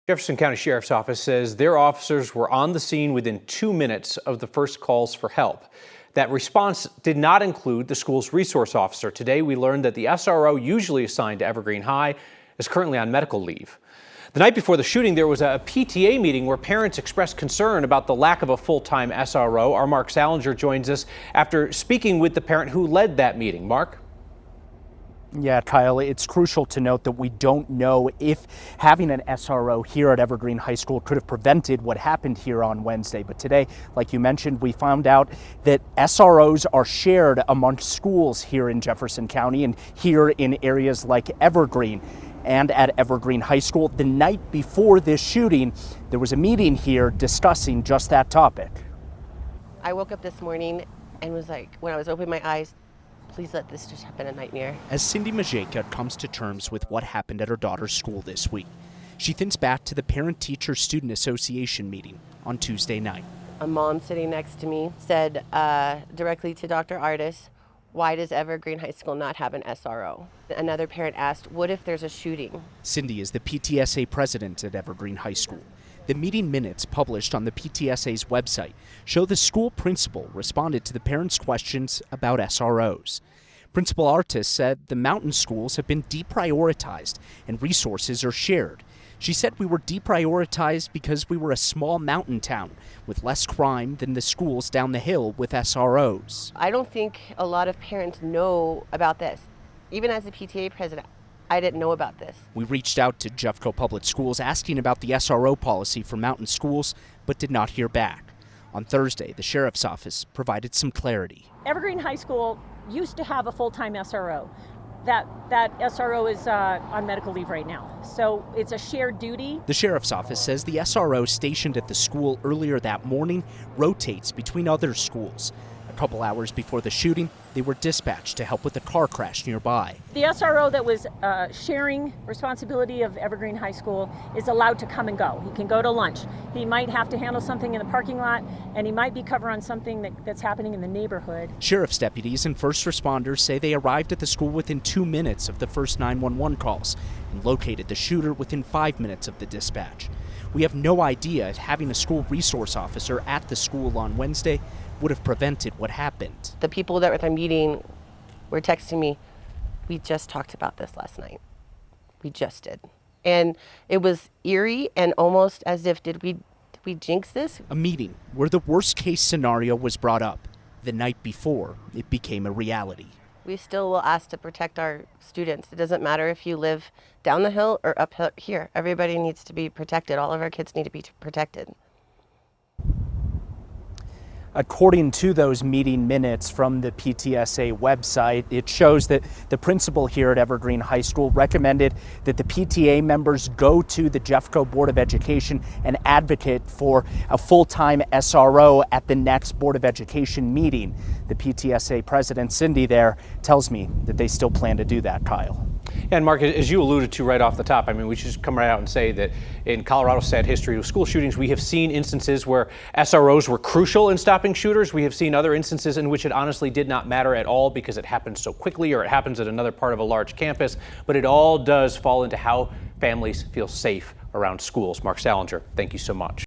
Jefferson County Sheriff's Office says their officers were on the scene within 2 minutes of the first calls for help. That response did not include the school's resource officer. Today, we learned that the SRO usually assigned to Evergreen High is currently on medical leave. The night before the shooting, there was a PTA meeting where parents expressed concern about the lack of a full-time SRO. Our Mark Salinger joins us after speaking with the parent who led that meeting. Mark? Yeah, Kyle, it's crucial to note that we don't know if having an SRO here at Evergreen High School could have prevented what happened here on Wednesday. But today, like you mentioned, we found out that SROs are shared amongst schools here in Jefferson County and here in areas like Evergreen. And at Evergreen High School, the night before this shooting, there was a meeting here discussing just that topic. I woke up this morning and was like, when I was opening my eyes, please let this just happen a nightmare. As Cindy Majeka comes to terms with what happened at her daughter's school this week, she thinks back to the Parent-Teacher-Student Association meeting on Tuesday night. A mom sitting next to me said directly to Dr. Artis, why does Evergreen High School not have an SRO? Another parent asked, what if there's a shooting? Cindy is the PTSA president at Evergreen High School. The meeting minutes published on the PTSA's website show the school principal responded to the parents' questions about SROs. Principal Artis said the mountain schools have been deprioritized and resources are shared. She said we were deprioritized because we were a small mountain town with less crime than the schools down the hill with SROs. I don't think a lot of parents know about this. Even as a PTA president, I didn't know about this. We reached out to Jeffco Public Schools asking about the SRO policy for mountain schools, but did not hear back. On Thursday, the Sheriff's Office provided some clarity. Evergreen High School used to have a full-time SRO. That SRO is on medical leave right now, so it's a shared duty. The Sheriff's Office says the SRO stationed at the school earlier that morning rotates between other schools. A couple hours before the shooting, they were dispatched to help with a car crash nearby. The SRO that was sharing responsibility of Evergreen High School is allowed to come and go. He can go to lunch. He might have to handle something in the parking lot, and he might be covering something that's happening in the neighborhood. Sheriff's deputies and first responders say they arrived at the school within 2 minutes of the first 911 calls and located the shooter within 5 minutes of the dispatch. We have no idea if having a school resource officer at the school on Wednesday would have prevented what happened. The people that were at the meeting were texting me, we just talked about this last night. We just did. And it was eerie and almost as if, did we jinx this? A meeting where the worst case scenario was brought up the night before it became a reality. We still will ask to protect our students. It doesn't matter if you live down the hill or up here. Everybody needs to be protected. All of our kids need to be protected. According to those meeting minutes from the PTSA website, it shows that the principal here at Evergreen High School recommended that the PTA members go to the Jeffco Board of Education and advocate for a full-time SRO at the next Board of Education meeting. The PTSA president, Cindy, there tells me that they still plan to do that, Kyle. And Mark, as you alluded to right off the top, I mean, we should just come right out and say that in Colorado's sad history of school shootings, we have seen instances where SROs were crucial in stopping shooters. We have seen other instances in which it honestly did not matter at all because it happens so quickly or it happens at another part of a large campus. But it all does fall into how families feel safe around schools. Mark Salinger, thank you so much.